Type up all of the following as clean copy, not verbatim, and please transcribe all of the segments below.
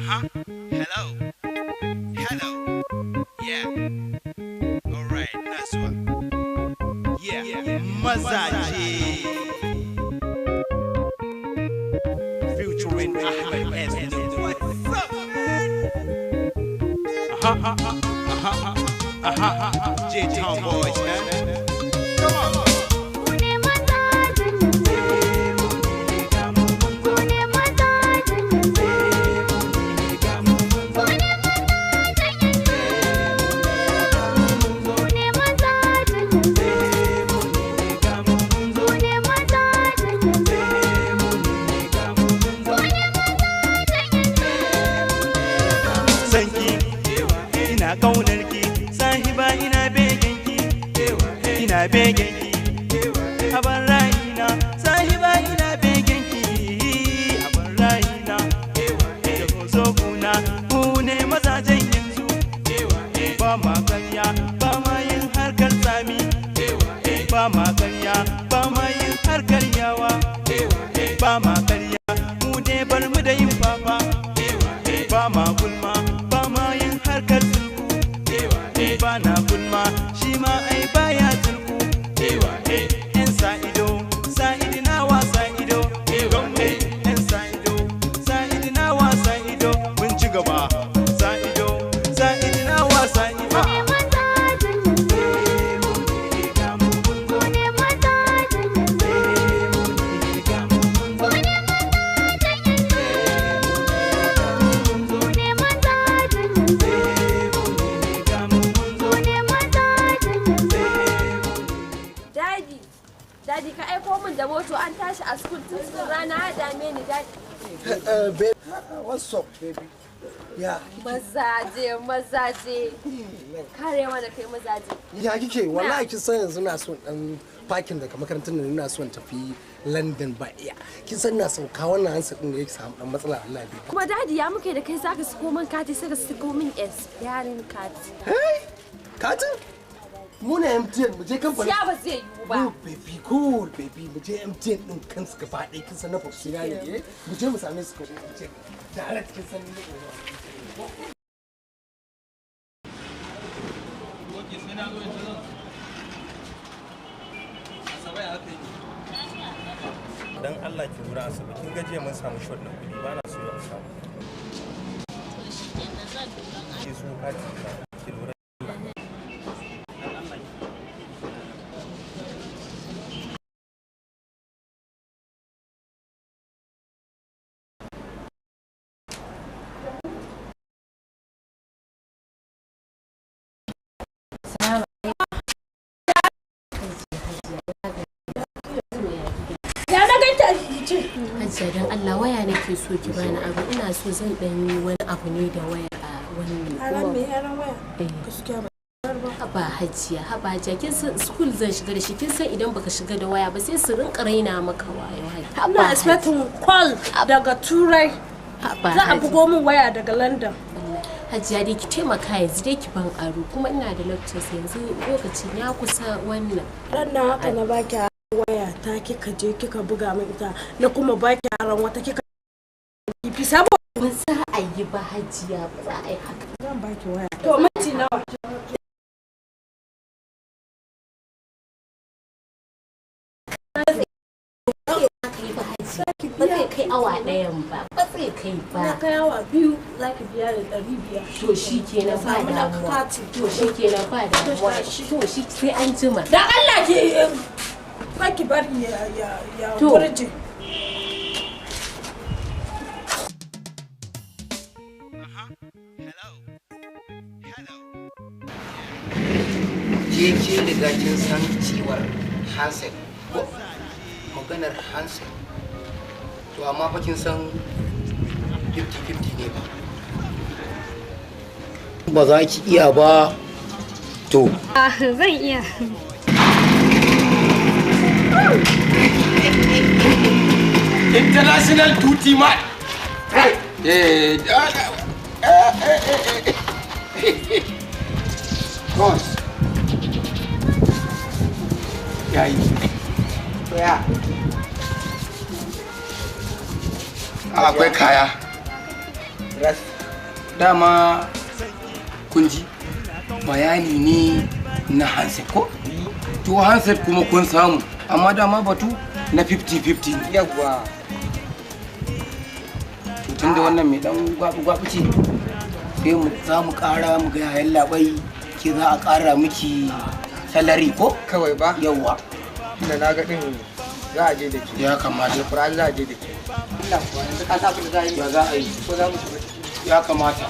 Hello. Hello. Yeah. Alright, nice one. Yeah. Mazaje. Featuring Ahmed S Nuhu. What's up, man? J-Town boys, man. Come on. Ina kaunarki sahiba ina begenki aban raina sahiba ina begenki aban raina da zo kuna mu ne mazajen yanzu ba ma karya ba ma yin harkar tsami ba ma karya ba ma yin harkar yawa ba ma karya mu ne bar mu da yin fafa ba ma gulma ba ma yin harkar ba na gulma shi ma ai baya turku yan sa'ido sa'idi na wasa ido yan sa'ido sa'idi na wasa ido mun ci gaba sa'ido sa'idi na wasa ido Daddy, ka aiko min da moto an tashi a school tun rana ya dame ni daddy. Baby, what's up, baby? Yeah. Mazaje. Kare mana kai mazaje. Ya kike wallahi kin san yanzu na son dan parking daga makarantar nan ina son tafi London ba iya. Kin san na sauka wannan hansa din da yake samu dan matsala Allah bi. Kuma daddy ya muke da kai zaka siko min kati sai ka siko min expiring kati. Hey! Katin? Mu ne MTN mu je kamfani. Ya ba zai yiwu ba. Cool baby mu je MTN din kansu gaba ɗaya kin san na professional ne. Mu je mu same su ko mu je. Direct kin san ne. Dan Allah ki lura asabi kin gaje mun samu shot na kudi ba na so ya samu. Ki so ka ki lura. Hajiya don Allah waya nake so ki bani abu ina so zan dan yi wani abu ne da waya a wani Yaran waya? Gaskiya ba. Haba Hajiya kin san school zan shiga da shi kin san idan baka shiga da waya ba sai su rinka raina maka wayo. Ina expecting call daga Turai. Za a bugo min waya daga London. Hajiya dai ki taimaka yanzu dai ki ban aro kuma ina da lectures yanzu lokacin ya kusa wannan. Rannan haka na baki waya ta kika je kika buga min ita na kuma baki aran wata kika fi sabo mun sa a yi ba Hajiya ba za a yi haka. Zan baki waya. To minti nawa? Ba zai kai awa ɗayan ba, ba zai kai ba. Na kai awa 2 za ki biya da 500. To shi kenan ba damuwa. To shi kenan ba damuwa. To shi sai an jima. Dan Allah ki ba ki bari ya burje. Ke riga kin san ciwar handset ko maganar handset to amma fa kin san 50-50 ne ba za ki iya ba to zan iya international duty man boss yayi to ya akwai kaya dama kun ji bayani ne na handset ko? To handset kuma kun samu, amma dama batu na 50-50 Yawwa. tun da wannan mai dan gwabi ce sai za mu kara mu ga yayan labai ke za a kara miki salari ko? Kawai ba? Yawwa. Da na ga din za a je da ke. Ya kamata. Alƙur'an za a je da ke. Allah kuwa yanzu ka tafi da za a yi. Ya za a yi. Ko za mu shiga ciki. Ya kamata.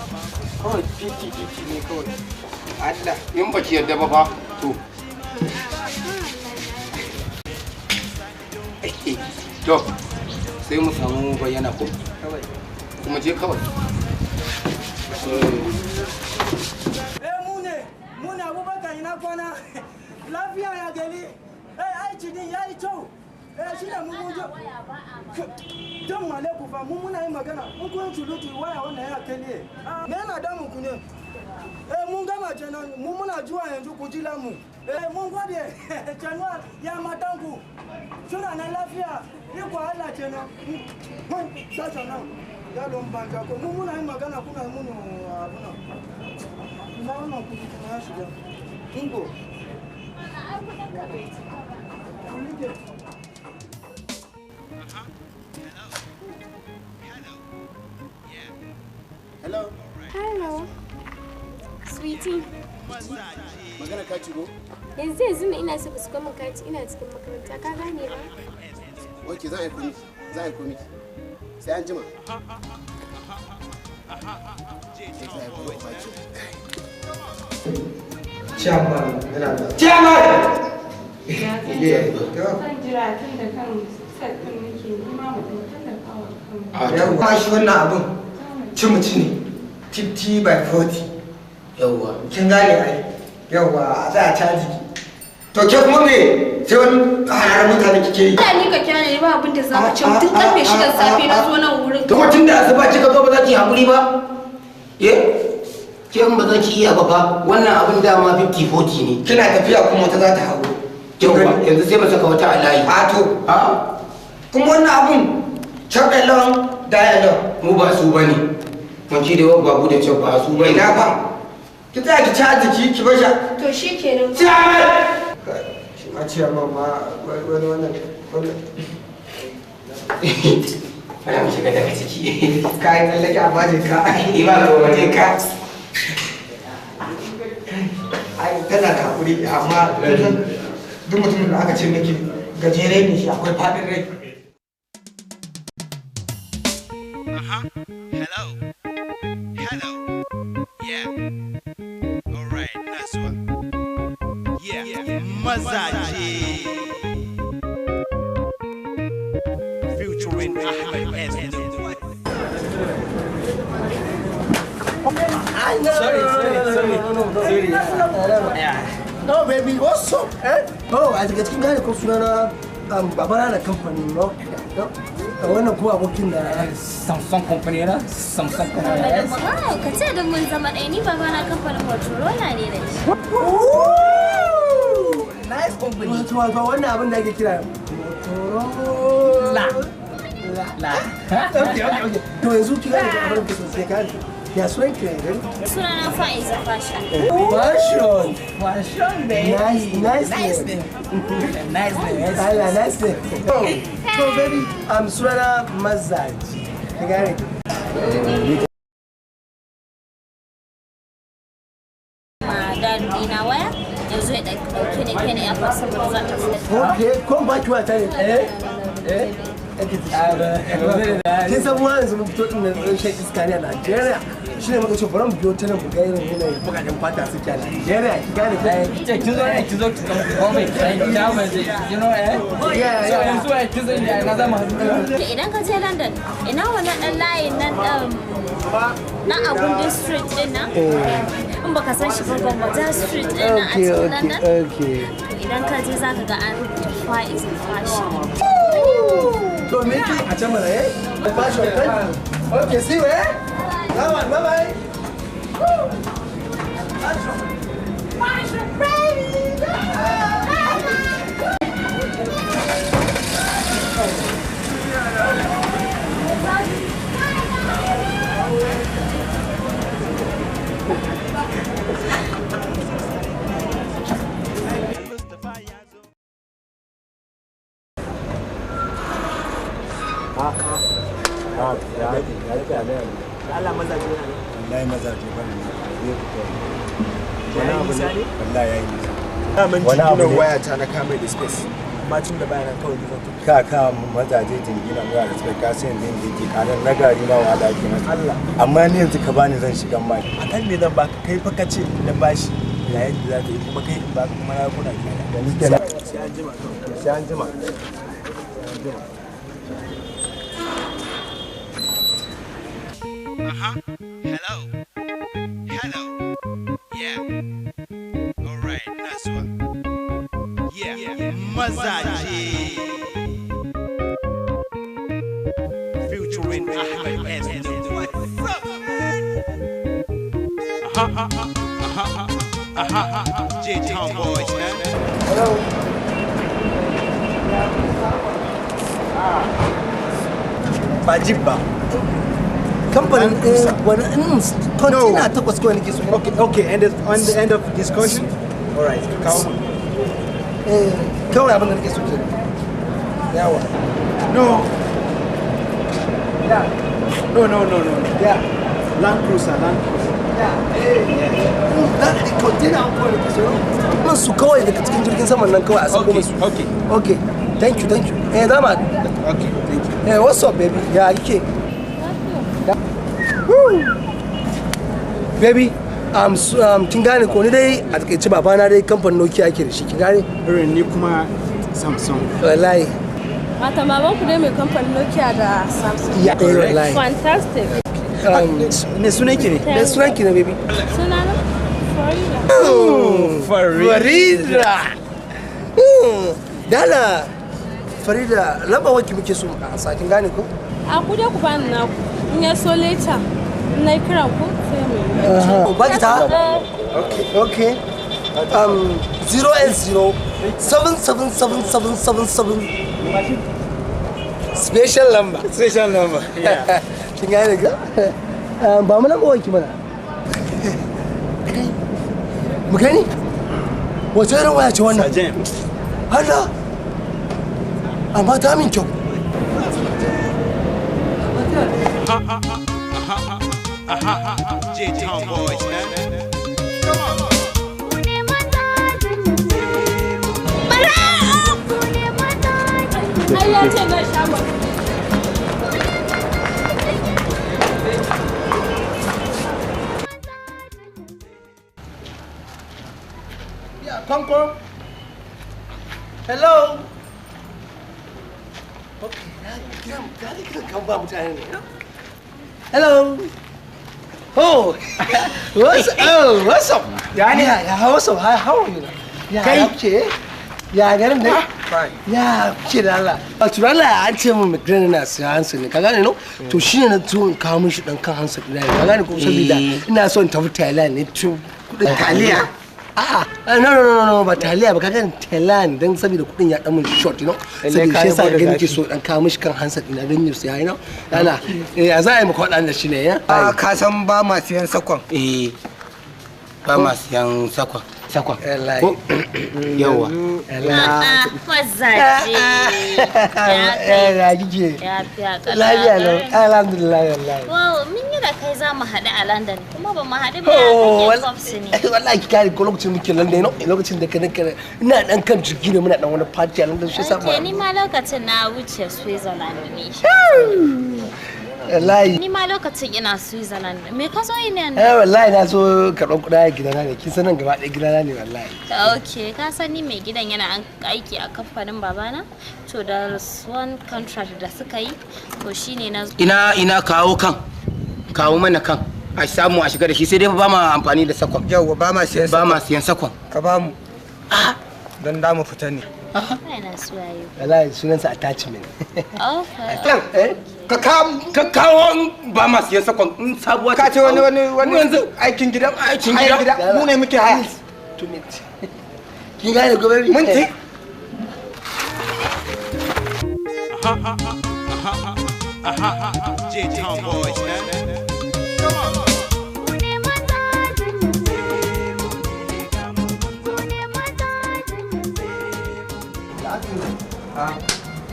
Kawai 50-50 ne kawai. Allah. In baki yadda ba fa to. To sai mu samu bayyana ko? Kawai. Kuma je kawai. Mu ne Abubakar ina kwana. Lafiya ya gari. Aiki din yayi kyau. Shi ne mun je. Jan maleku fa mun muna yin magana. Mun kun sulutu waya wannan ya kai ne. Me yana damun ku ne? Mun gama kenan. Mun muna zuwa yanzu ku ji lamu. Mun gode. Januar ya matan ku. Suna nan lafiya. Iko Allah kenan. Mun tashi nan. Yaron banka ko mun muna yin magana kuna mun abuna. Ina wannan kuɗi kuma ya shiga. Ingo. Hello. Hello. Sweetie. Magana ka cigo? Yanzu ne ina so ka suka min kati ina cikin makaranta ka gane ba? Okay, za a yi komi. Za a yi komi. Sai an jima. Chairman yana da. Chairman! Zan jira tun da kan set ɗin nake nima mutum tun da kawo kan. Yawwa shi wannan abun ci mutu ne 50 by 40. Yawwa. Kin gane ai? Yawwa a za a caji. To ke kuma me sai wani harar mutane kike yi? Ba ni ka kyale ne ba abin da za mu ci tun karfe 6 safe na zo nan wurin. Kuma tun da asuba kika zo ba za ki haƙuri ba? Ke ba za ki iya ba fa wannan abin dama 50-40 ne. Kina tafiya kuma wata za ta hawo. Yawwa yanzu sai ba saka wata a layi. A to. Kuma wannan abun can along die along. Mu ba su bane. Mun ci da babu da can ba su bane. Ina ba. Ki tsaya ki ci arziki ki basha. To shi kenan. Shi ma ciyar ma wannan. Ana mu shiga daga ciki. Kayan tsallake a bajin ka. Ima ga waje ka. Ai tana da hakuri amma duk mutumin da aka ce miki gajere ne shi akwai faɗin rai. Hello. Hello. Yeah. All right. Nice one. Yeah. Mazaje. Featuring Ahmed S Nuhu. Sorry. No, baby, what's up? Oh, a daga cikin gane ko sunana babana da kamfanin no? Wannan kuma abokin da Samsung company na? Samsung company na? Wow, ka ce da mun zama ɗaya ni baba na kamfanin Motorola ne da shi. Nice company. Wato wannan abin da ake kira Motorola. Okay. To yanzu ki gane abin da sosai ka ya sunan ki ne? Sunana Faiza Fasha. Fashion baby. Nice name. Nice name. So baby, sunana Mazaje. Ka gane? Dadu ina waya yanzu ya ɗauke ne kai ne ya fasa ba za ta fita. Okay, come back to our time. Kin san mu yanzu mun fito din nan shan iska ne a Najeriya. Shi ne muka ce bari mu biyo ta nan mu ga irin yanayin bukaden fata suke a Najeriya. Ki gane ko? Kin zo kuma mai kai da mai you know yanzu kin zo inda na zama Idan ka je London ina wannan ɗan layin nan na Abuja Street din nan. In baka san shi ba Mazaje Street din nan a cikin London. Idan ka je za ka ga an rubuta Faiza Fasha. To me ki a can mana fashion kan? Okay, see you bye. Fashion baby. Allah mazaje ne. Wallahi mazaje ba ne. Wani abu ne? Wallahi yayi nisa. Wani abu ne waya ta na kame da space. Bacin da bayanan kawai gizon ka mazaje jingina waya da space ka sai yanzu yake kanan na gari ma wala ke masa Allah. Amma ni yanzu ka bani zan shiga mai. Akan me zan baka kai fa kace na bashi yayin da za ta yi kuma kai in baka kuma na kuna kina. Da ni kenan. Sai an jima kawai. Sai an jima. Hello. Hello. Yeah. All right. Nice one. Yeah. Mazaje. Featuring Ahmed S Nuhu. What's up, man? J-Town boys, man. Hello. Bajibba. Kamfanin wani container takwas kawai nake so. Okay, and on the end of discussion? All right, count. Kawai abin da nake so ke. Yawa. No. Yeah. No. Yeah. Land Cruiser. That container kawai nake so. Nan su kawai daga cikin jirgin saman nan kawai a sako musu. Okay. Thank you. Dama. Okay, thank you. What's up, baby? Ya kike? Baby, kin gane ko ni dai a takaice babana dai kamfanin Nokia ake da shi, kin gane? Irin ni kuma Samsung. Wallahi. Mata maman ku dai mai kamfanin Nokia da Samsung. Ya wallahi. Fantastic. Me sunan ki ne? Me sunan ki ne, baby? Sunana Farida. Dala. Farida, lamba wanki muke so a sakin gane ko? A ku dai ku bani naku. In ya so later. Na kira ku sai mu. Baki ta? Okay. 080 7777777. Special number. Yeah. Kin gane ga? Ba mu lamba wanki mana. Mu gani? Wace irin waya ce wannan? Sajem. Allah. Amma ta min kyau. J-Town boys, man. Ai ya ce na sha ba. Yeah, come. Hello. Okay, hello. Oh, what's up? Yeah, what's up? How are you? Yeah, okay. Yeah, garin ne? Yeah, ce da Allah. A turala an ce mun migraine na siya hansa ne. Ka gane no? To shine na tuwo in kawo mishi dan kan hansa ne. Ka gane ko saboda ina son tafi Thailand ne to kudin taliya. No, ba taliya ba kaga Thailand dan saboda kudin ya dan mun short, you know. Sai shi yasa ga nake so dan kawo mishi kan hansa ina dan yau sai, you know. Yana a za a yi maka wadan da shi ne, ya. Ka san ba ma siyan sakon. Ba ma siyan sakon. Ko yawa. Mazaje. Ya kike? Ya lafiya lau. Alhamdulillah wallahi. Wow, mun yi da kai za mu haɗu a London kuma ba mu haɗu ba ya kake kwamsi ne. Wallahi ki kare ko lokacin muke London, no? Lokacin da kana ina dan kan jirgi ne muna dan wani party a London shi yasa Okay, ni ma lokacin na wuce Switzerland ne. Wallahi. Ni ma lokacin ina Switzerland. Me ka zo ina ne? Wallahi na so karɓan kuɗa a gidana ne. Kin san nan gaba ɗaya gidana ne wallahi. Okay, ka san ni mai gidan yana aiki a kamfanin babana. To da one contract da suka yi, to shine na Ina kawo mana kan. A samu a shiga da shi sai dai ba ma amfani da sakon. Yawwa ba ma siyan sakon. Ka ba mu. Dan da mu fita ne. Ina suwaye. Wallahi sunansa attachment. Okay. Ka kawo ba ma siyan sakon in sabuwa ka ce wani yanzu aikin gida mu ne muke haya. Kin gane gobe mun ci. J-Town boys, man.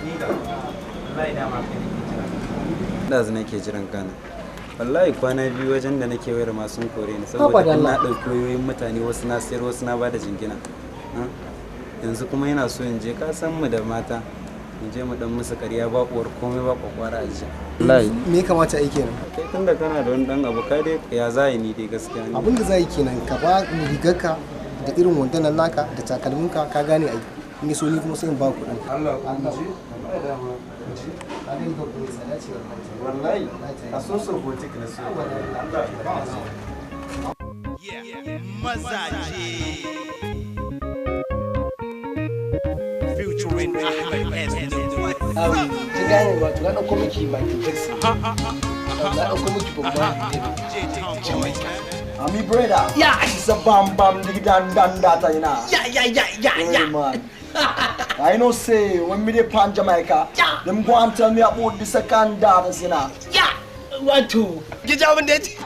Ni da wallahi dama kai ɗazu nake jiran kana. Wallahi kwana biyu wajen da nake wayar ma sun kore ni saboda na ɗauki wayoyin mutane wasu na sayar wasu na bada jingina. Yanzu kuma yana so in je ka san mu da mata in je mu dan musu ƙarya ba uwar komai ba kwakwara a ji. Wallahi me ya kamata a yi kenan? Kai tunda kana da wani dan abu kai dai ya zai ni dai gaskiya ne. Abin da zai kenan ka ba rigarka da irin wandanan naka da takalminka ka gane ai. In so ni kuma sai in ba ku dan. Allah ji. Wallahi a so so botik na so. Mazaje. Featuring Ahmed S Nuhu. Kin gane wato na ɗauko miki Michael Jackson. Na ɗauko miki babban Jamaica. Ami brother. Yeah. It's a bam bam dig dan data, you know. Yeah. I know say when me dey pan Jamaica, them go and tell me about the second dance, you know. Yeah. Wato. Ki ji abin da yace.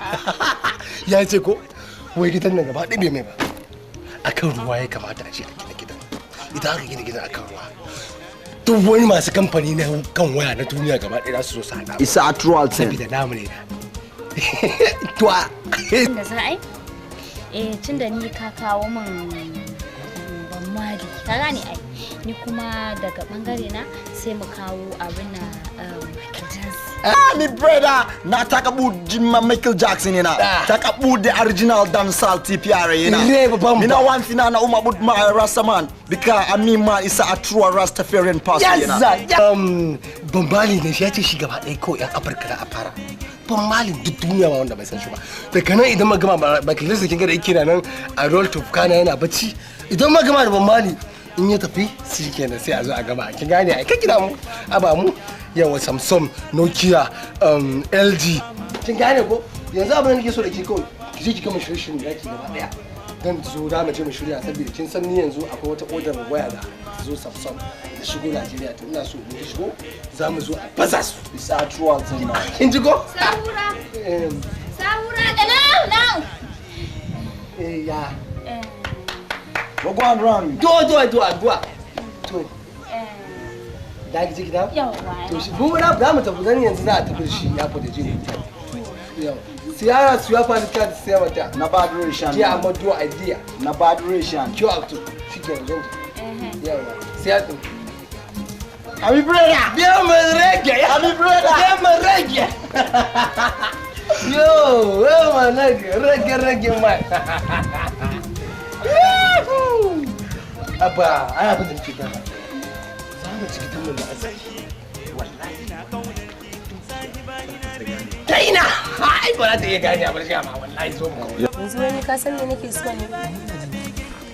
Ya ce ko wai gidan nan gaba ɗaya bai mai ba. Akan ruwa ya kamata a ce a gina gidan. Idan aka gina gidan akan ruwa. Duk wani masu kamfani na kan waya na duniya gaba ɗaya za su zo su haɗa. It's a true thing. Sabida namu ne. Tuwa. Da za a yi? Tun da ni ka kawo min ban mali, ka gane ai. Ni kuma daga bangare na sai mu kawo abin na Michael Jackson. Me brother, na talk about Michael Jackson, you know. Talk about the original dancehall TPR, you know. Me no want to know about my Rasta man because I mean man is a true Rastafarian person, you know. Yes, Bambali ne shi ya ce shi gaba ɗaya ko ƴan Afirka da a fara. Ban malin duk duniya ba wanda bai san shi ba. Daga nan idan magama Michael Jackson kin ga da yake nan a roll to kana yana bacci. Idan magama da ban mali in ya tafi shi kenan sai a zo a gama. Kin gane ai kai kira mu aba mu yawa Samsung, Nokia, LG. Kin gane ko? Yanzu abin da nake so da ke kawai ki je ki gama shirin da ki gaba daya. Dan zo da mu je mu shirya saboda kin san ni yanzu akwai wata order waya da zo Samsung da shigo Najeriya to ina so mu shigo za mu zo a baza su. It's a true thing. Kin ji ko? Sahura da now. Ya. Go and run. Do. To. Da ki ji gida? Yawa. To shi mu na za mu tafi dan yanzu za a tafi shi ya fada ji. Yau. Siyara su ya fara ta sai mata. Na bad ration. Ki amma do idea. Na bad ration. Ki akto. Shi ke yanzu. Yawa. Sai a to. Ami brother. Biya mu rage. Ami brother. Biya mu rage. Yo, rage mai. Abba, ai abin da nake gaba. Za mu ci gidan nan da azaki. Wallahi na kauna ta ina. Ai ba za ta iya gane abin shi ma wallahi zo mu kawai. Yanzu wani ka san me nake so ne?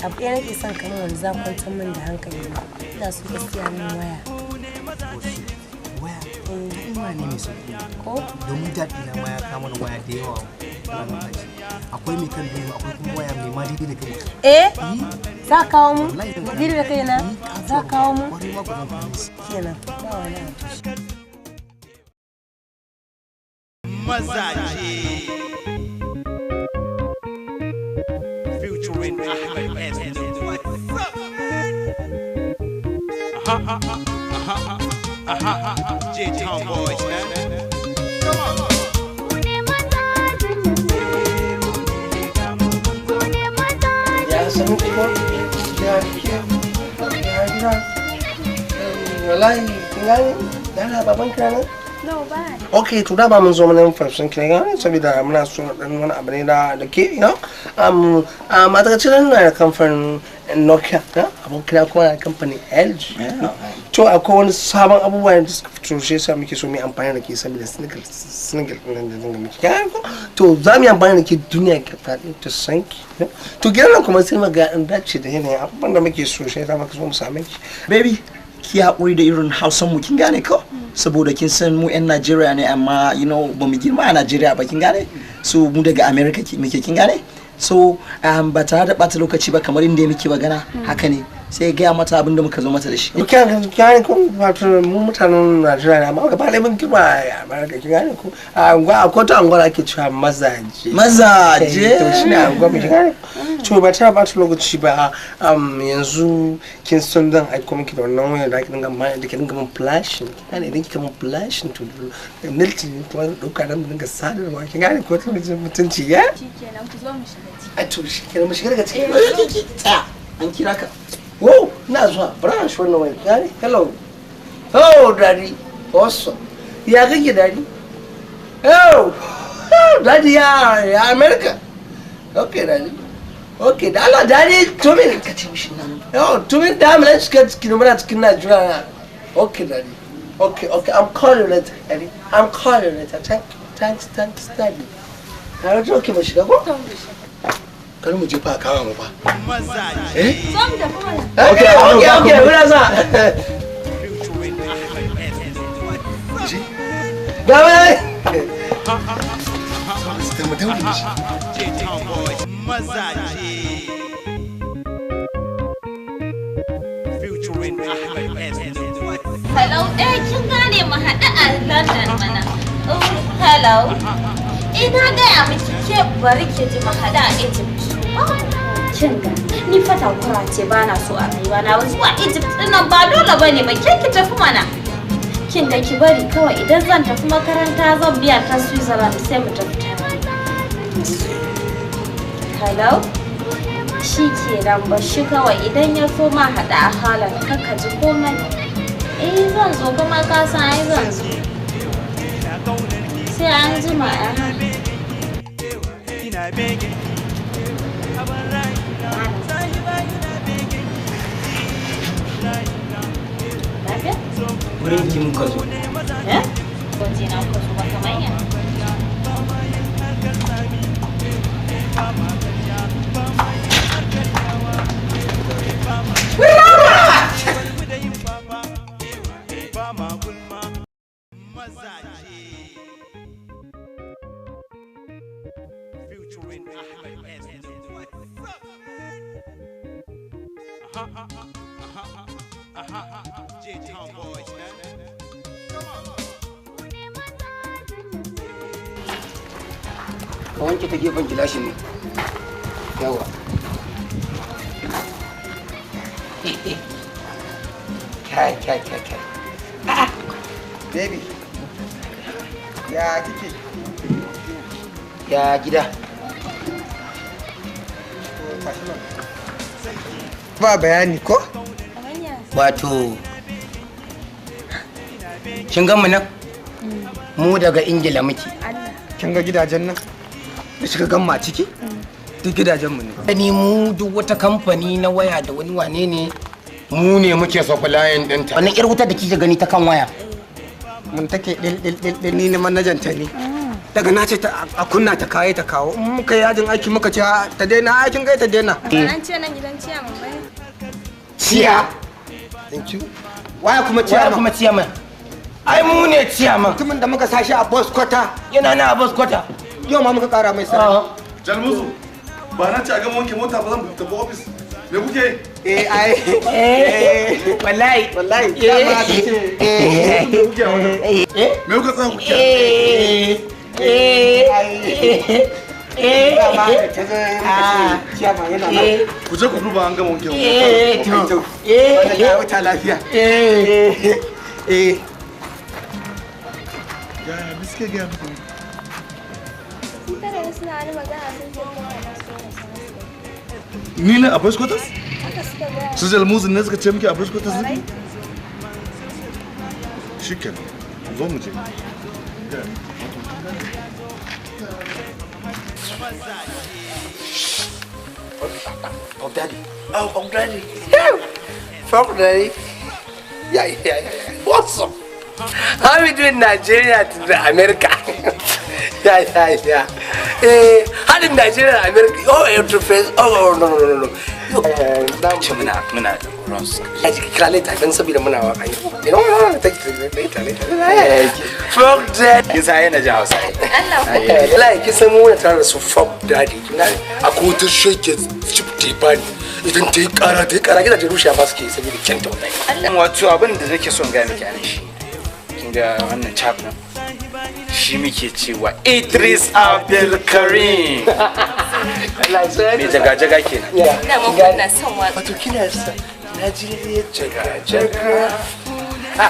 Abu ɗaya nake son kamar wanda za kwantar min da hankali. Ina so ka siya min waya. Waya ne mai sauki. Ko? Domin daɗi na waya kama da waya da yawa. Akwai mai kan biyu akwai kuma waya mai ma daidai da kai. Za ka kawo mu? Daidai da kai na? Za ka kawo mu? Kenan. Ba wani abu. Mazaje. Featuring Ahmed S Nuhu. J-Town boys, man. Come on. Ya san ko? Ya gida. Wallahi, kin gane? Dala baban kana? No, ba. Okay, to da ba mun zo mun farfin kin gane saboda muna so dan wani abu ne da ke, you know. A daga cikin na kamfanin Nokia, abokin kuma na kamfanin LG. To akwai wani sabon abubuwa da suka fito shi yasa muke so mu yi amfani da ke saboda single din da zanga miki. To za mu yi amfani da ke duniya ka faɗi ta sanki. To gidan kuma sai mu ga an dace da yanayin abubuwan da muke so shi yasa muka so mu same ki. Baby, ki haƙuri da irin Hausan mu kin gane ko? Saboda kin san mu 'yan Najeriya ne amma you know ba mu girma a Najeriya ba kin gane? So mu daga America muke kin gane? So ba tare da ɓata lokaci ba kamar inda muke magana haka ne sai ya gaya mata abin da muka zo mata da shi. Kyan kun wato mu mutanen Najeriya ne amma gaba ɗaya mun girma a Amerika kin gane ko a kwata anguwa ake cewa mazaje. Mazaje. To shine anguwa mu kin gane. To ba ta bata lokaci ba yanzu kin san zan aiko miki da wannan wayar da ake dinga mai da ke dinga mun flashing kin gane idan kika mun flashing to nilti ne kuma dauka nan dinga sadarwa kin gane ko ta mutunci ya. Shikenan ku zo mu shiga ciki. A to shikenan mu shiga daga ciki. Tsaya an kira ka. Whoa, that's what branch one away, Daddy. Hello. Oh, Daddy. Awesome. Yeah, thank you, Daddy. Oh, Daddy, yeah, America. Okay, Daddy. Okay, Daddy, 2 minutes. Oh, 2 minutes, damn, let's get Nigeria. Okay, Daddy. Okay, I'm calling you later, Daddy. I'm calling you later. Thanks, Daddy. I'm joking, but she go. Kar mu je fa kawo mu fa. Eh? Zan tafi mana. Okay, muna sa. Ji. Gaba. Sai mu tafi shi. Mazaje. Featuring Ahmed S Nuhu. Hello, kin gane mu haɗu a London mana. Hello. Ina gaya miki ke bari ke ji mu haɗu a Egypt. Kin ga ni fa takura ce ba na so a rayuwa na zuwa Egypt din nan ba dole bane ba ki tafi mana. Kin ga ki bari kawai idan zan tafi makaranta zan biya ta Switzerland sai mu tafi tare. Hello? Shi ke nan ba shi kawai idan ya so ma haɗa a Holland kaka ji komai. Zan zo kuma ka san ai zan zo. Sai an jima Wurin ki muka zo. Waje na kuka zo ba kamar yana. Featuring Ahmed S Nuhu. J-Town boys, man. Ka wanke ta gefen gilashin ne. Yawa. Kai. Baby. Ya kike? Ya gida. Ba bayani ko? Wato kin ga mu nan? Mu daga Ingila muke. Kin ga gidajen nan? Da shiga gamma ciki? Duk gidajen mu ne. Ni mu duk wata kamfani na waya da wani wane ne mu ne muke supplying ɗinta. Wannan ƴar wutar da kike gani ta kan waya. Mun take ɗil ni ne manajan ta ne. Daga na ce a kunna ta kaye ta kawo. In muka yajin aiki muka ce ta daina aikin kai ta daina. An ce nan gidan ciya mun bane. Ciya? Thank you. Waya kuma ciyaman? Ai mu ne ciyaman. Mutumin da muka sashi a boss kwata. Yana na a boss kwata. Yau ma muka kara mai sa. Jalmuzu, ba na ci a gama wanke mota ba zan tafi ofis. Me kuke? Wallahi. Me kuka tsaya kuke? Ku je ku duba an gama wanke mota. Wata lafiya. Yaya, biske gaya muku. Ni ne a Boys Quarters? Su Jalmuzu ne suka ce miki a Boys Quarters ne? Shikenan, zo mu je. Fuck Daddy. Oh, Fuck Daddy. Fuck Daddy. Yeah. What's up? How are we doing Nigeria to America? Yeah. How did Nigeria and America? Oh, interface. Oh, no. Muna Ross. Kira later dan saboda muna waka. No, take later. Fuck Daddy. Kin sai na ji Hausa. Allah. Like kin san mu na tare da su Fuck Daddy. Akwai wata shake chip tibani. idan ta yi kara gidajen rushe ba suke saboda kyanta wallahi. Wato abin da nake son gaya miki anan shi kin ga wannan chap nan shi muke cewa Idris Abdul Karim. Allah ya sani. Me jaga kenan. Ina ma kuna son wa. Wato kina son Najeriya jaga.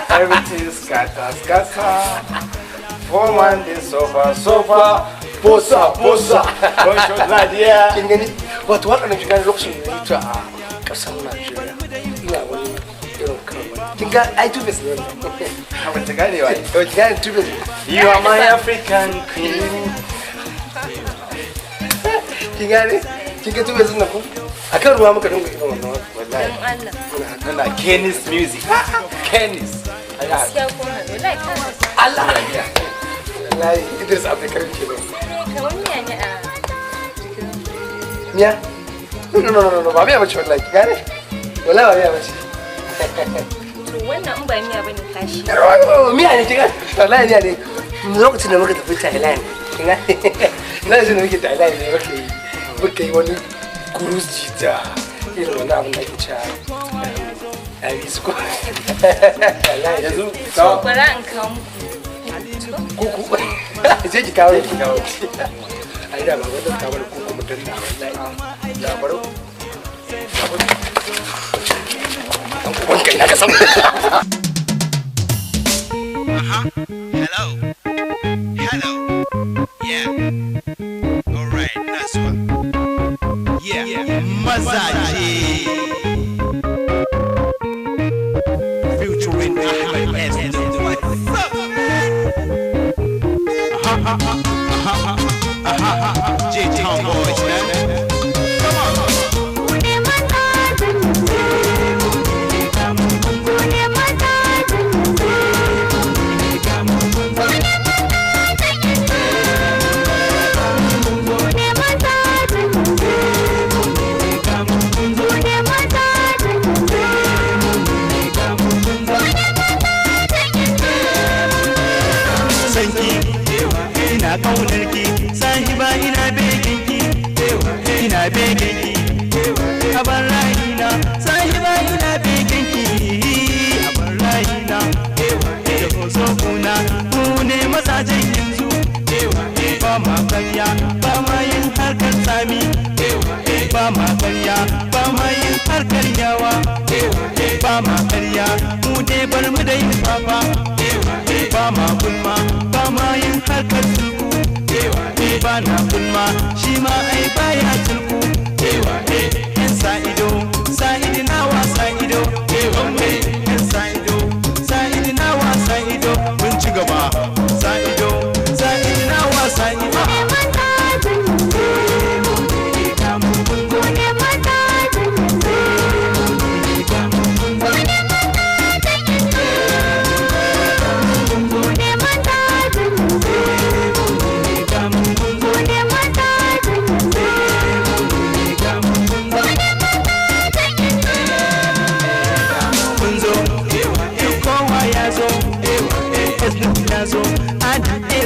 Everything is kata. Woman the sofa. Posa. Bonjour Nadia. Kin gani? Wato waɗannan kin gani lokacin da yi ta a ƙasar Najeriya. Ina wani irin kawai. Kin ga ai tubes ne. Abin ta gane wa. To kin gane tubes. You are my African queen. Kin gane? Kin ga tubes nan ko? Akan ruwa muka dinga irin wannan wallahi. Allah. Kenny's music. Kenny's. Gaskiya ko wallahi Allah ya. Wallahi Idris Abdul Karim kenan. kamar miya ne a Miya? No, ba miya bace wallahi, gane? Wallahi ba miya bace. to wannan in ba miya bane kashi. Miya ne kiga? Wallahi miya ne. Lokacin da muka tafi Thailand, kinga? Lokacin da muke Thailand ne muka yi wani cruise jita. Irin wannan abin da ake cewa Abi su ko. Wallahi yanzu to bara in kawo kuku. Sai ki kawo. Ai da ba wanda ka bar kuku mutun da wallahi. Ya baro. Wanka ina ka san. Hello. Yeah. All right, nice one. Yeah. Mazaje. Featuring Ahmed S Nuhu. J-Town boys, man. Come on. Ina kaunarki, sahiba ina beginki, ina beginki. Abar rayina, sahiba ina beginki, abar rayina. Da kuso kuna, mu ne mazajen yanzu. Ba ma karya, ba ma yin harkar tsami. Ba ma karya, ba ma yin harkar yawa. Ba ma karya, mu ne bar mu da yin fafa. Ba ma gulma, ba ma yin harkar sulku. Ba na gulma, shi ma ai baya sulku. Yan sa ido, sa idinawa sa ido. Yan sa ido, sa idinawa sa ido. Mun ci gaba, sa ido, sa idinawa sa ido.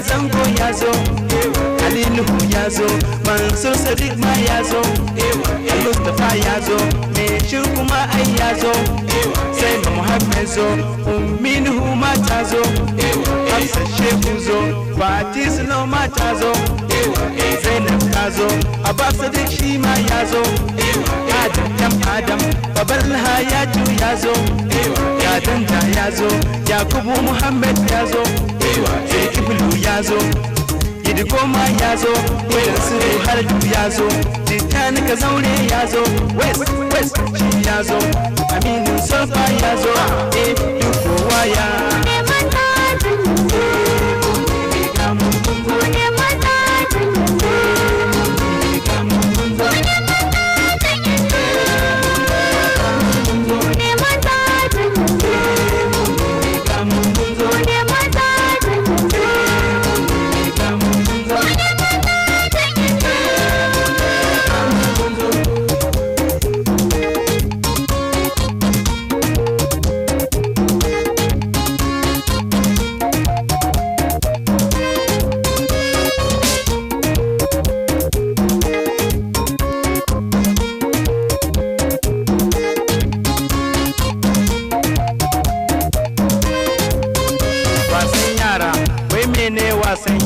Zango ya zo, Ali Nuhu ya zo, Mansur Sadiq ma ya zo, Mustafa ya zo, me shi kuma ai ya zo, sai Muhammad zo, Ummi Nuhu ma ta zo, Hafsa Shehu zo, Fati Sulo ma ta zo, Zainab ta zo, Abbas Sadiq shi ma ya zo, Adam, Babar Hayatu ya zo, Yadanta ya zo, Yakubu Muhammad ya zo, sai Iblu ya zo, Idikoma ya zo, wayan su Harju ya zo, Titani ka zaure ya zo, West shi ya zo, Aminu Sofa ya zo, duk kowa ya.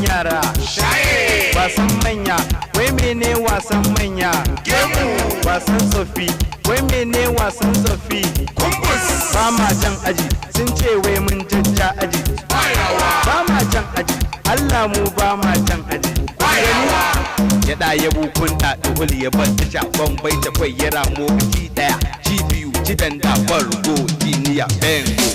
yara wasan manya wai mene wasan manya gemu wasan tsofi wai mene wasan tsofi kumbus ba ma jan aji sun ce wai mun jajja aji ba ma jan aji Allah mu ba ma jan aji ya da ya bukun da duhul ya bar ta shafan bai ta kwai ya ramo ji daya ji biyu ji danda farko diniya bengo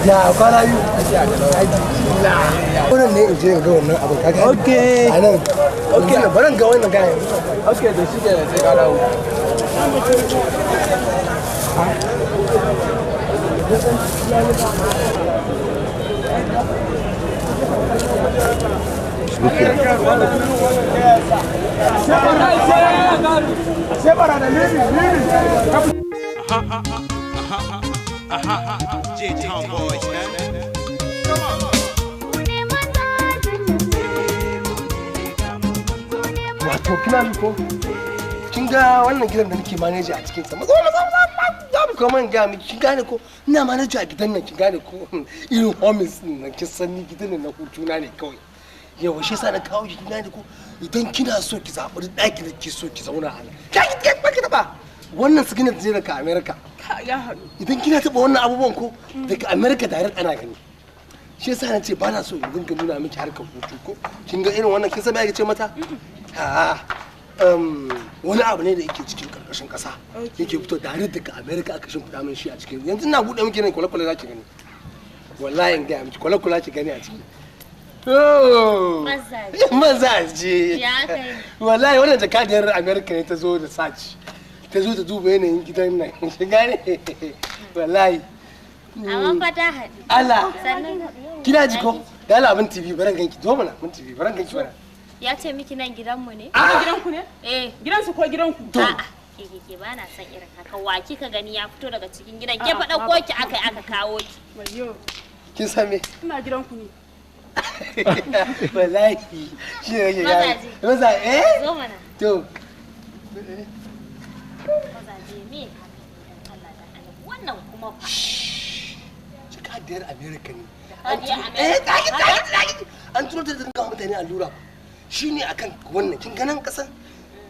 ya kwana biyu wannan ne in je ga wannan abin kaga okay a nan okay baran ga wannan gayan okay da shi ke sai ka dawo J-Town boys, man. Wato kina ko kin ga wannan gidan da nake manager a cikin sa mazo za mu kuma ga miki kin gane ko ina manager a gidan nan kin gane ko irin homies din nan kin san ni gidan nan na hutuna ne kawai yawa shi yasa na kawo ki kin gane ko idan kina so ki zaɓi ɗaki da ki so ki zauna a nan ki taba wannan sigina da je daga America idan kina taba wannan abubuwan ko daga America direct ana gani shi yasa na ce ba na so in dinga nuna miki harkar hutu ko kin ga irin wannan kin san me ake ce mata wani abu ne da yake cikin karkashin kasa yake fito direct daga America aka shimfiɗa min shi a cikin yanzu ina buɗe miki nan kwale-kwale za ki gani wallahi in ga miki kwale-kwale ki gani a ciki mazaje wallahi wannan jakadiyar America ne ta zo da search ta zo ta duba yanayin gidan nan shi gane wallahi amma fa ta haɗu Allah kina ji ko da Allah abin TV baran ganki zo mana mun TV baran ganki mana ya ce miki nan gidanmu ne gidanku ne gidansu ko gidanku a'a ke ba na san irin haka wa kika gani ya fito daga cikin gidan ke faɗa ko ki aka kawo ki kin san me ina gidanku ne wallahi shi ne yake gani mazaje zo mana to mazaje me Allah da Allah wannan kuma fa jakadiyar America ne America an turo ta dinga mutane allura shine akan wannan kin ganin kasan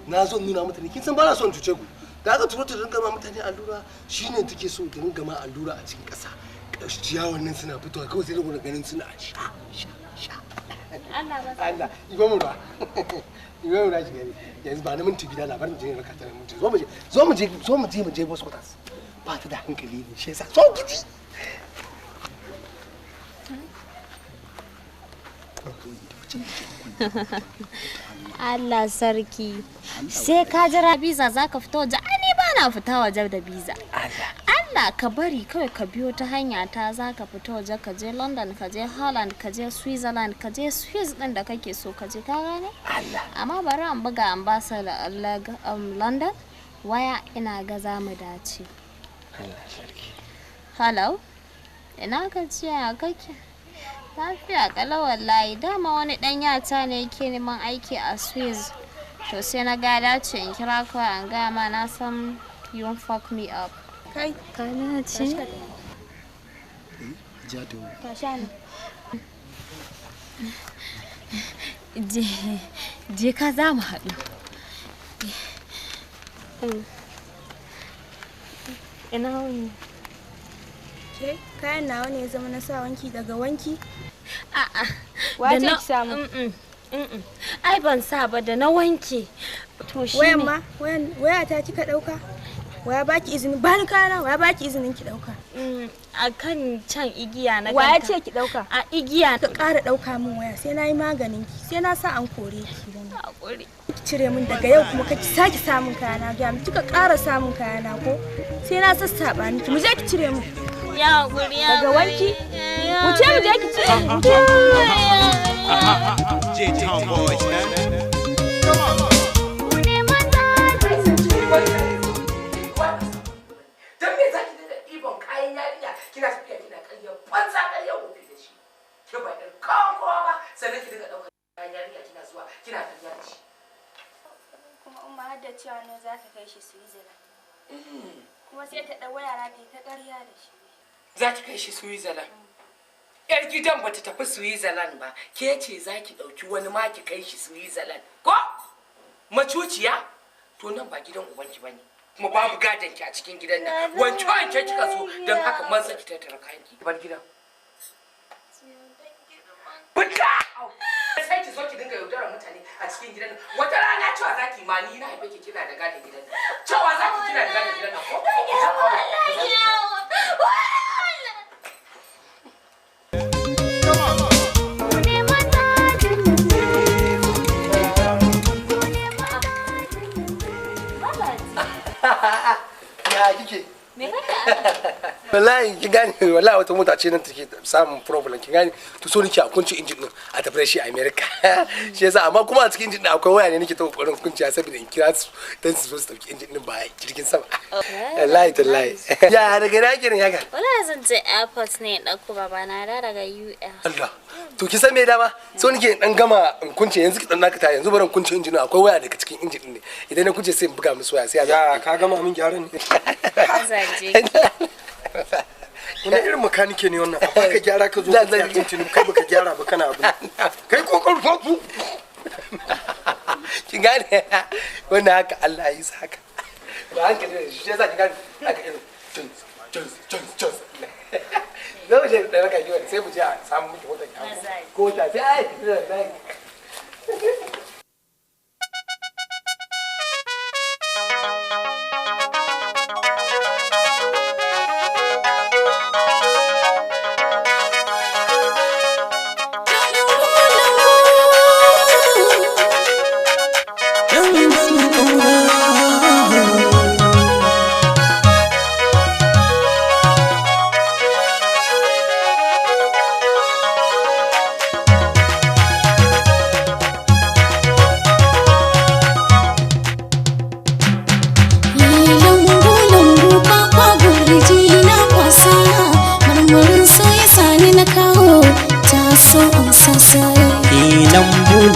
na zo nuna mutane kin san ba na son cuce ku da aka turo ta dinga mutane allura shine take so ta dinga ma allura a cikin kasa ciyawan nan suna fitowa kawai sai da ganin suna sha Allah ibo mu ba ibo mu da shi gani yanzu ba na minti biyu da labarin jini raka ta minti zo mu je boss quarters ba ta da hankali ne shi yasa so gidi Allah sarki sai ka jira biza zaka fita waje ani ba na fita waje da biza Allah ka bari kawai ka biyo ta hanya ta zaka fita waje ka je London ka je Holland ka je Switzerland ka je Swiss din da kake so ka je ka gane amma bari an buga ambassador London waya ina ga za mu dace Allah sarki hello ina ka ce kake lafiya kala wallahi dama wani dan yata ne yake neman aiki a Swiss to sai na ga dace in kira ka an ga ma na san you won't fuck me up kai kana ce jado ka sha je ka za mu haɗu ina wani ke kayan nawa ne ya zama na sa wanki daga wanki a'a wace ki samu ai ban sa ba da na wanke to shi wayan ma waya ta kika dauka Waya baki izinin bani kayana, waya baki izinin ki dauka. A kan can igiya na Waya ce ki dauka? A igiya ka ƙara dauka min waya sai nayi maganin ki. Sai na sa an kore ki dan. Hakuri. Ki cire min daga yau kuma kake saki samun kayana. Ga mu kika ƙara samun kayana ko? Sai na sassaba miki. Mu je ki cire min. Ya hakuri ya. Daga wanki? Mu je ki cire. J-Town boys, man. Dan me zaki da ibon kayan yarinya kina tafiya kina ƙarya banza ƙarya gobe da shi. Ke ba ɗan kowa ba sannan ki dinga ɗaukar kayan yarinya kina zuwa kina ƙarya da shi. Kuma umma har da cewa ne za ta kai shi Switzerland. Kuma sai ta ɗau yara ta yi ta ƙarya da shi. Za ta kai shi Switzerland. Yar gidan bata tafi Switzerland ba, ke ce za ki ɗauki wani ma ki kai shi Switzerland. Ko? Macuciya? To nan ba gidan ubanki bane. Kuma babu gadon ki a cikin gidan nan. Wancan kika so don haka man saki tattara kayan ki. Bar gidan. Fita! Sai ki zo ki dinga yaudarar mutane a cikin gidan nan. Wata rana cewa za ki ma ni na haife ki kina da gadon gidan nan. Cewa za ki kina da gadon gidan nan ko? Ya kike? Me kake? Wallahi ki gane wallahi wata mota ce nan take samun problem ki gane to so nake a kunci injin din a tafi da shi America shi yasa amma kuma a cikin injin din akwai waya ne nake ta kokarin kunci saboda in kira su dan su zo su dauki injin din ba jirgin sama wallahi tallahi ya daga na kiran yaga Wallahi zan je airport ne dauko baba na daga US. Allah to ki san me dama so nake dan gama in kunce yanzu ki dan naka ta yanzu baran kunce injin akwai waya daga cikin injin din ne idan na kunce sai in buga musu waya sai ya ka gama min gyaran ne Mazaje. Ina irin makanike ne wannan amma ka gyara ka zo ka tsaya cincin kai baka gyara ba kana abu kai kokon fofu ki gane wannan haka Allah ya yi saka ba hankali ne shi yasa ki gane haka irin tun zo je da raka yi sai mu je a samu miki wata ko ta sai ai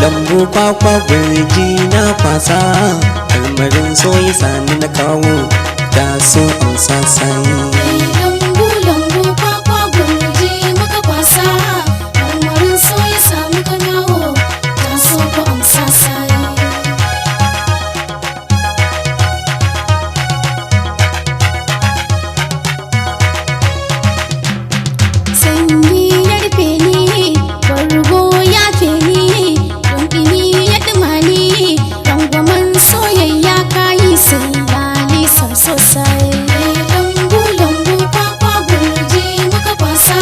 lambu kwakwa gurji na kwasa almarin so ya sani na kawo ta so amsa sai lambu kwakwa gurji muka kwasa almarin so ya sami ka kawo ta so ko amsa sai sanyi ya rufe ni bargo ya fe ni soyayya kayi sai lali sam sosai lambu lambu kwakwa gurji muka kwasa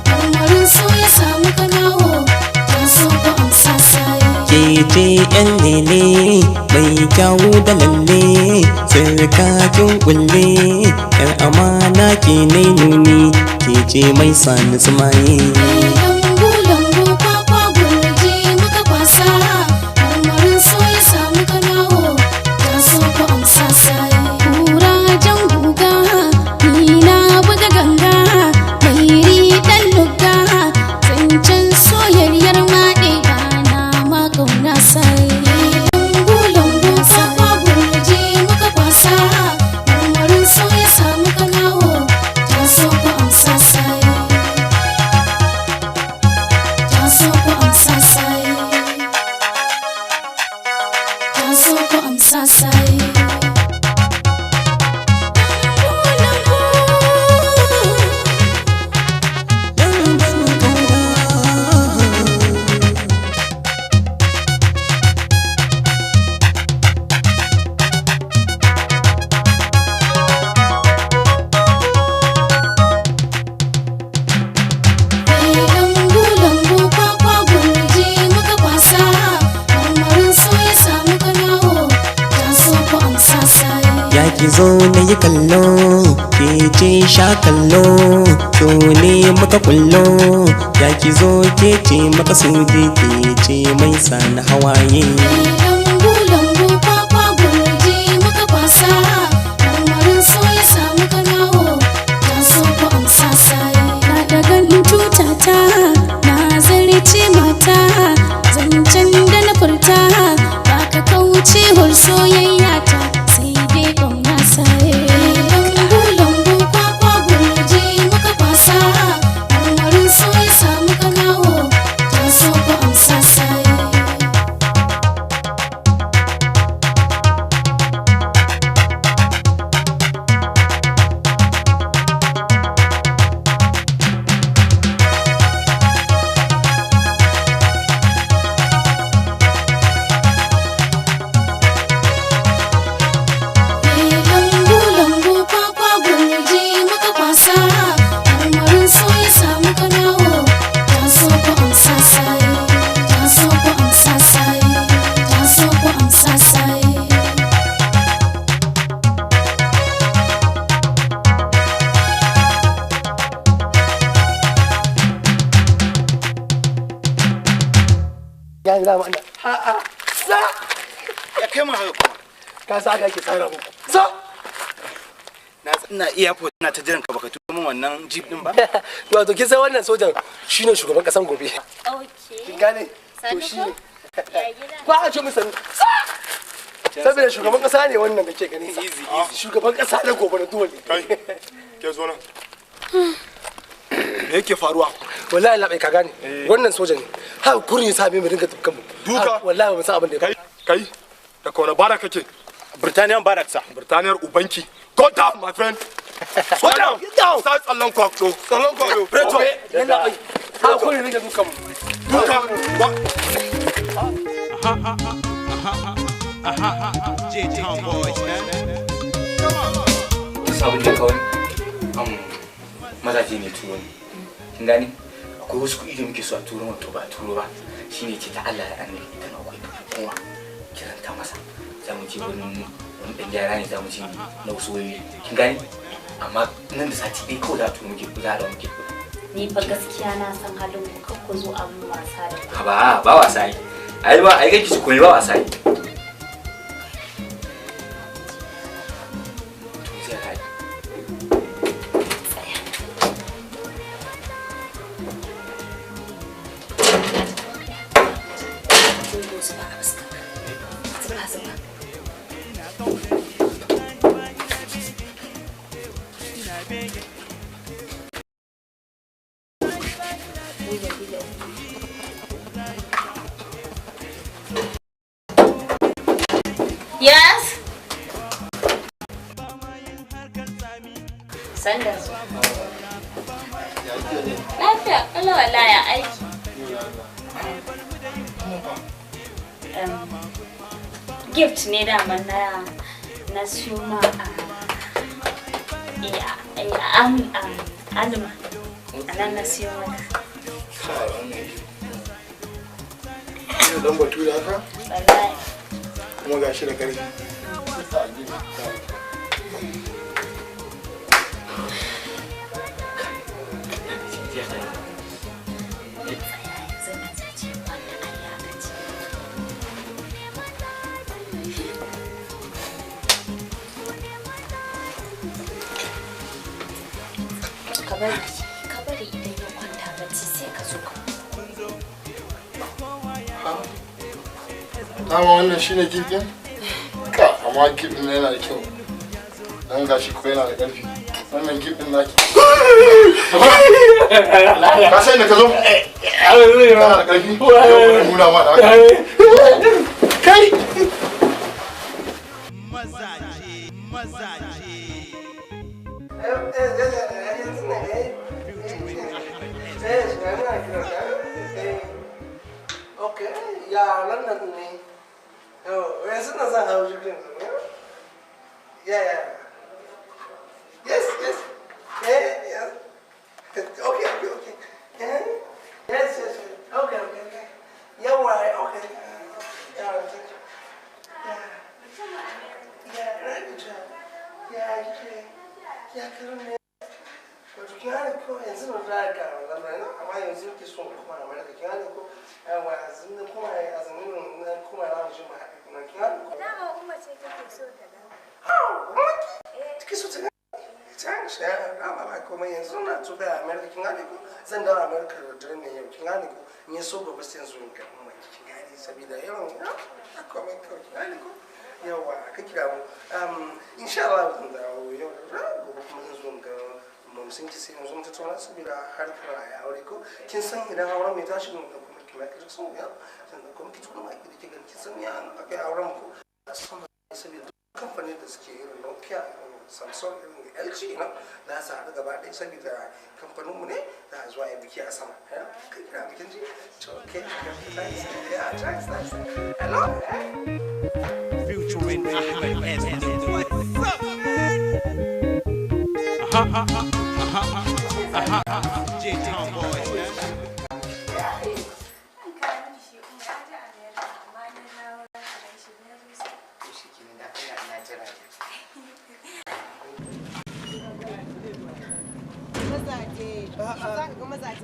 marmarin so ya samu ka kawo ta so ko amsa sai keje yan lele mai kyawu da lalle sirkakin kulle yar amana ke nai nuni keje mai sani sumaye lambu lambu kwakwa gurji muka kwasa marmarin so ya samu ka ki zo na yi kallo ke ce sha kallo so ne maka kullo ya ki zo ke ce maka sudi ke ce mai sani hawaye lambu kwakwa gurji muka kwasa marmarin so ya samu kanawo ta so ku amsa sai na da ganin tutata na zarce mata zancen da na furta ba ka kauce hur soyayya ta sai dai ƙauna sai lambu kwakwa gurji muka kwasa marmarin so ya samu kanawo ta so ku amsa sai Ya kai mu haka kuma. Ka sa aka ke tsara muku. Zo. Ina airport ina ta jiran ka baka tuno min wannan jeep din ba. Wato kin san wannan sojan shine shugaban kasan gobe. Okay. Kin gane? To shine. Ba a ce musu saboda shugaban kasa ne wannan da ke gani. Easy. Shugaban kasa na gobe na dole. Kai. Ke zo nan. Me yake faruwa? Wallahi labai ka gane. Wannan sojan ne. Har kurin sabe mu dinga dukkan mu. Duka. Wallahi ba mu san abin da ya kai da kawana bara kake Britanian barak sa Britaniyar ubanki go down my friend go down get down sai tsallan kwakto preto yana bai ha kurin dinga dukkan mu duka J-Town boys man sabon da kawai mazaje ne turo ne kin gani akwai wasu kuɗi da muke so a turo wato ba turo ba shine ce ta Allah da annabi ita na akwai kuma kiranta masa za mu je wurin wani ɗan gyara ne za mu je na wasu wuri kin gani amma nan da sati ɗaya kawai za a turo muke za a da muke ni fa gaskiya na san halin ku kan ku zo abin wasa da ku ba wasa yi ai ba ai kake su koyi ba wasa yi Yes. Sanda. Lafiya, kala wallahi ya aiki. Gift ne da man na siyo ma Alima. Anan na siyo maka. Ina dan batu da haka? Wallahi. Kuma gashi da ƙarfi. Ka bari idan ya kwanta bacci sai ka zo ka. Dama wannan shine girgin? Ka, amma girgin yana da kyau. Dan gashi ko yana da ƙarfi. Wannan girgin naki. Ka sai da ka zo? Kana da ƙarfi? Yau bari nuna ma da haka. Kai! Okay, ya London ne. Yanzu na zan hau jirgin. Yeah. Yes. Yeah. Okay. Yeah. Yes. Okay. Yeah, right. Okay. Yeah. Right. karan ne wato kin hana ko yanzu na da ka lamarin amma yanzu ke so kuma na mai da kin hana ko yawa azumi kuma azumin na kuma na ji ma na kin hana ko dama umma ce take so ta ga take so ta ga can shi ba kuma yanzu na tuba America kin hana ko zan dawo America da dare ne yau kin hana ko ni so gobe sai yanzu in ga umma kin gani saboda yawan kuma kin hana ko yawa ka kira mu insha Allah zan dawo yau gobe kuma zan zo ga mun sun ci sai mun zo mu tattauna saboda harkar aure ko kin san idan auren mai tashi mun da kuma kin maka sun ya san da kuma kici kuma ki dake kin san ya akai auren ku san saboda kamfanin da suke irin Nokia Samsung irin LG na da sa da gaba ɗaya saboda kamfanin mu ne da zuwa yi biki a sama ka kira bikin ji to okay thanks hello featuring Ahmed S Nuhu. What's up? J-Town boys, man.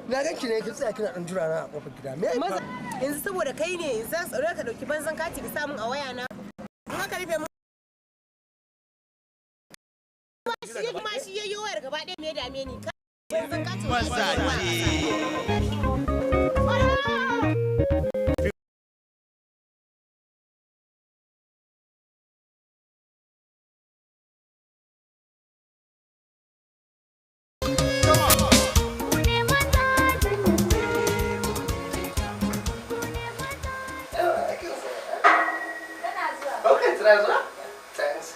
Na ganki ne kin tsaya kina dan jira na a kofar gida. Me yanzu saboda kai ne yanzu tsaro ka dauki banzan kati ka samun a waya na. In ka rufe mu kuma shi yayi wayar gaba ɗaya me dame ni. Banzan kati Thanks.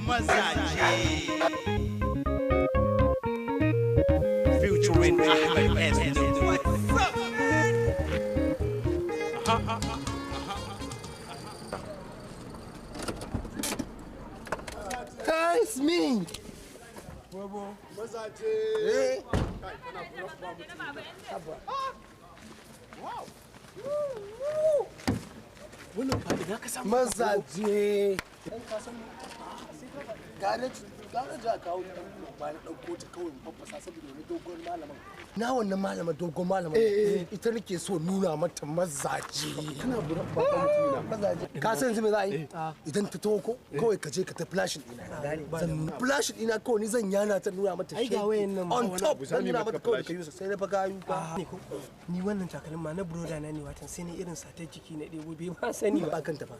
Mazaje. Featuring Ahmed S Nuhu. What's up, It's me. Mazaje. Mazaje. gare ja kawo ba na dauko ta kawai fafasa saboda wani dogon malamin na wannan malama dogon malamin ita nake so nuna mata mazaje kana bura ba mutumina mazaje ka san yanzu me za a yi idan ta taho ko kawai ka je ka ta flash dina zan flash dina kawai ni zan yana ta nuna mata shi on top zan nuna mata kawai ka yi sai na faga yu ka ni wannan takalmin ma na broda na ne watan sai ne irin satar jiki na ɗebo bai ba sani ba kanta fa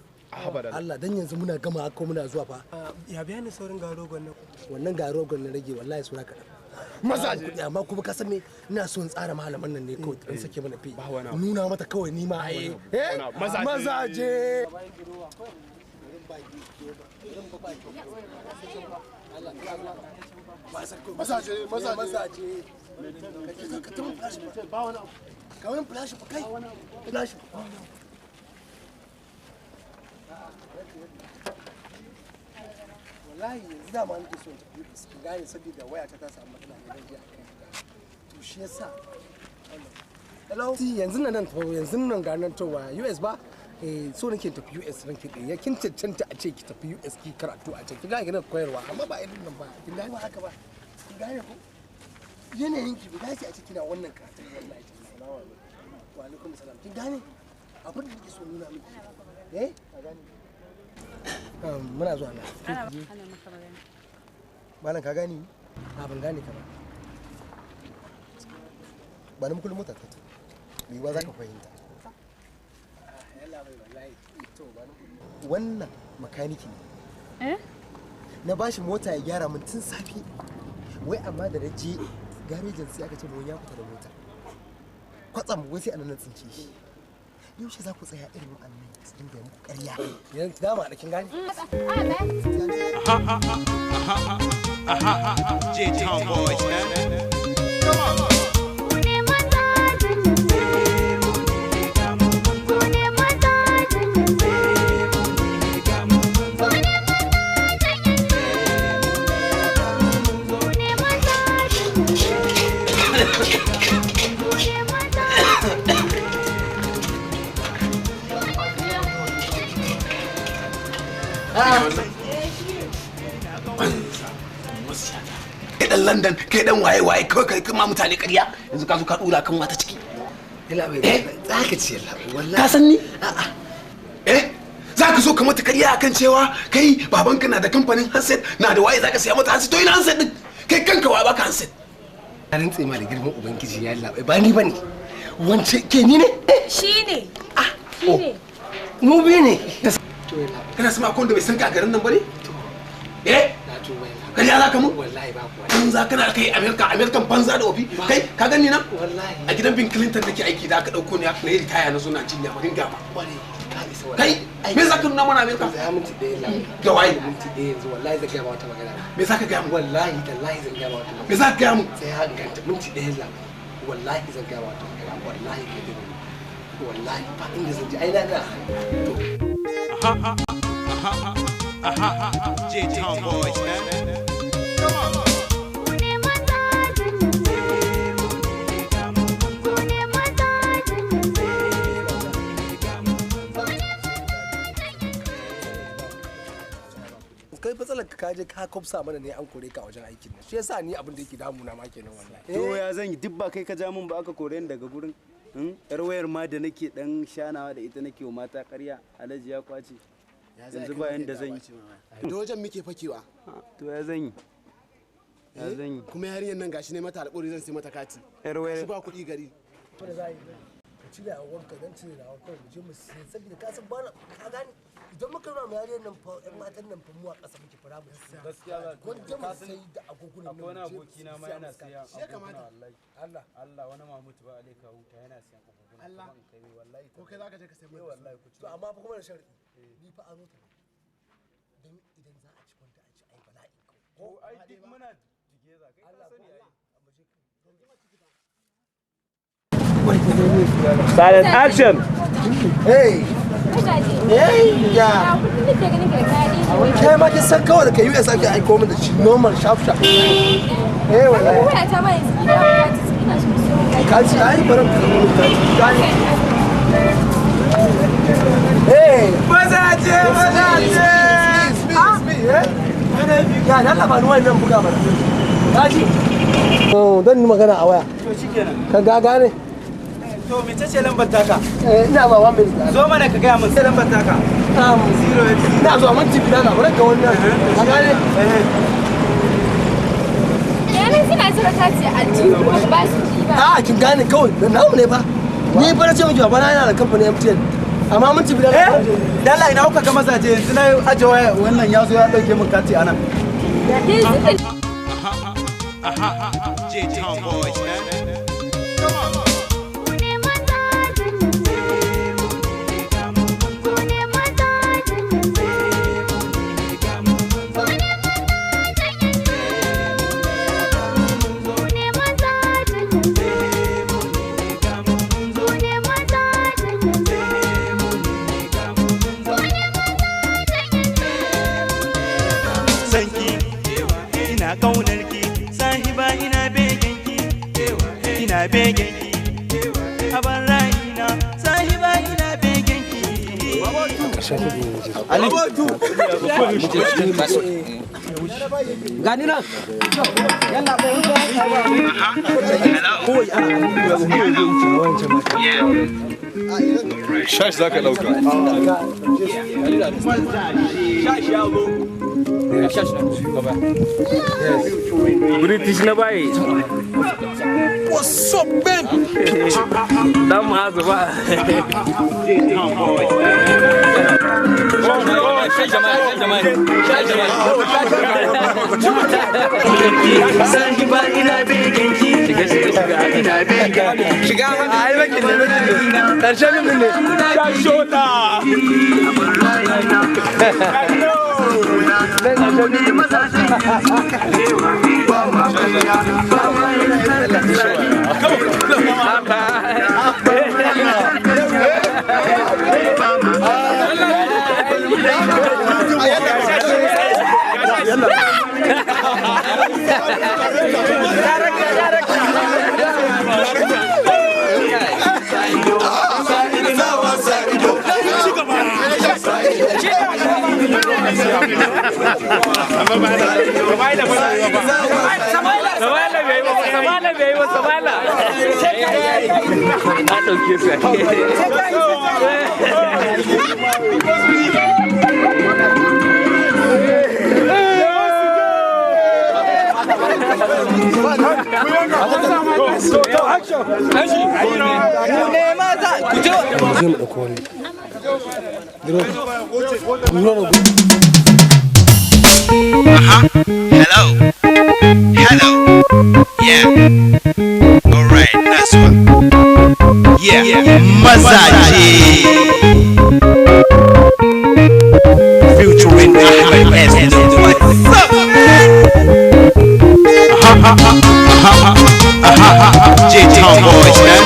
Allah dan yanzu muna gama ko muna zuwa fa ya bayanin saurin garogon na wannan garogon na rage wallahi sura kaɗan mazaje kuɗi amma kuma ka san me ina so in tsara malaman nan ne kawai dan sake mana fi nuna mata kawai ni ma mazaje mazaje ka tun flash ba wani ka wani flash ba kai flash wallahi yanzu da ma nake so in gane saboda waya ta samu matsala ne jiya to shi yasa hello yanzu nan ga nan to US ba so nake tafi US ranki din ya kin cancanta a ce ki tafi US ki karatu a can ki ga gina koyarwa amma ba irin nan ba kin gane haka ba kin gane ko yanayin ki ba dace a ce kina wannan karatu wallahi assalamu alaikum wa alaikum salam kin gane abin da nake so nuna miki ka gane muna zuwa na ana maka magana malam ka gani ban gane ka ba ba ni kullum mota ta ni ba za ka fahimta wannan makaniki ne na bashi mota ya gyara min tun safi wai amma da je garejin sai aka ce mun ya fita da mota kwatsam wai sai anan tsince shi yaushe za ku tsaya irin wannan su dinga muku ƙarya yanzu dama da kin gani J-Town boys, man. Come on. Kai dan London, kai dan waye kawai kai kuma mutane ƙarya yanzu ka zo ka dura kan wata ciki. Za ka ce wallahi. Ka san ni? Za ka zo ka mata ƙarya akan cewa kai babanka na da kamfanin handset na da waye za ka siya mata handset to ina handset din kai kanka wa baka handset. Na rantse ma da girman ubangiji ya Allah ba ni bane. Wance ke ni ne? Shi ne. Shi ne. Mu bi ne. Kana sama akwai wanda bai san ka garin nan bane? Kariya za ka mun? Wallahi ba kuwa. Banza kana kai American banza da ofi. Kai ka gani nan? A gidan Bill Clinton nake aiki da aka dauko ni na yi ritaya na zo na jinya barin gaba. Kai me za ka nuna mana America? Ya minti ɗaya ga waye? Minti ɗaya yanzu wallahi zan gaya ma wata magana. Me za ka gaya mu? Wallahi tallahi zan gaya ma wata magana. Me za ka gaya mu? Sai ya ganta minti ɗaya la. Wallahi zan gaya ma wata magana. Wallahi ke da wallahi ba inda zan ji ai na ga. J-Town boys, man. Kai matsalar ka je ka kofsa mana ne an kore ka wajen aikin nan shi yasa ni abin da yake damuna ma kenan wallahi to ya zan yi duk ba kai ka ja mun ba aka kore ni daga gurin yar wayar ma da nake dan shanawa da ita nake wa mata ƙarya Alhaji ya kwace yanzu ba yanda zan yi da wajen muke fakewa to ya zan yi ya zan yi kuma yarinyar nan gashi ne mata alƙawari zan sai mata kati yar wayar shi ba kuɗi gari to da zai ka cire a wanka dan cire da wanka mu je mu sai saboda ka san bana ka gani idan muka nuna mai yariyar nan fa ƴan matan nan fa mu a ƙasa muke fara mu gaskiya za ka mu sai da agogunan nan wani aboki na ma yana siya ya kamata Allah wani mamutu ba alaika huta yana siyan agogunan Allah kai wallahi ko kai zaka je ka sai mai wallahi ku to amma fa kuma da sharadi ni fa aro ta dan idan za a ci kwanta a ci ai bala'i ko ai duk muna together kai ka sani ai Silent action! Hey! Hey! Ya! Kai ma kin san kawai da kai US ake aiko min da shi normal sharp. Eh wallahi. Waya ta mai ina so. Ka ci ai barin ka. Hey! Mazaje! ya dan ba ni wannan buga mana kaji dan ni magana a waya to shikenan ka gane to mece ce lambar taka ina ba 1 minute zo mana ka ga mun sai lambar taka 0 ina zo mun tibi na wurin ga wannan ka gane yana suna jira ta ce aljihu kuma ba su ji ba kin gane kawai dan namu ne ba ni ba na ce miki baba na yana da kamfanin MTN amma mun tibi da Allah ina kuka ga mazaje yanzu na aje waya wannan yazo ya dauke min kati anan J-Town boys, man. Come on. Sanki, ina kaunarki, sahiba ina begenki, ina begenki, aban ra'ina, sahiba ina begenki. Ali, gani nan. Yalla Shash zaka dauka. Shash ya zo. Shash na gaba. British na bai. What's up, man? Dan mazu ba. Sahiba ina begenki, ina begenki. Shiga ai baki ne karshen min ne. Shashota. Hello. Yeah. Alright, that's one. Yeah. Mazaje. Featuring Ahmed S Nuhu. What's up, man? J-Town boys, man.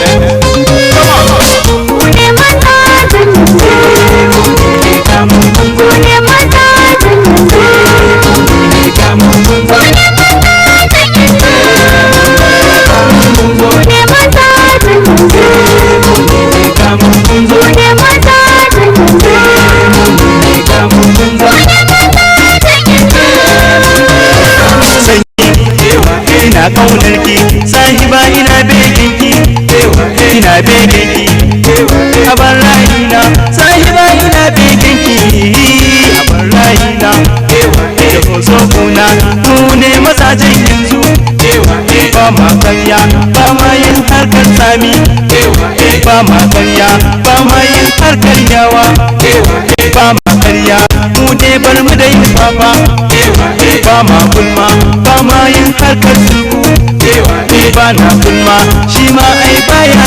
Ina kaunarki, sahiba ina begenki, ina begenki, aban ra'ina, sahiba ina begenki, aban ra'ina, da koso kuna, mu ne mazajen yanzu, ba ma karya, ba ma yin harkar sami, ba ma karya, ba ma yin harkar yawa, ba ma karya, mu dai bar mu da yin fafa, ba ma gulma, ba ma yin harkar sulhu, ba na gulma, shi ma ai baya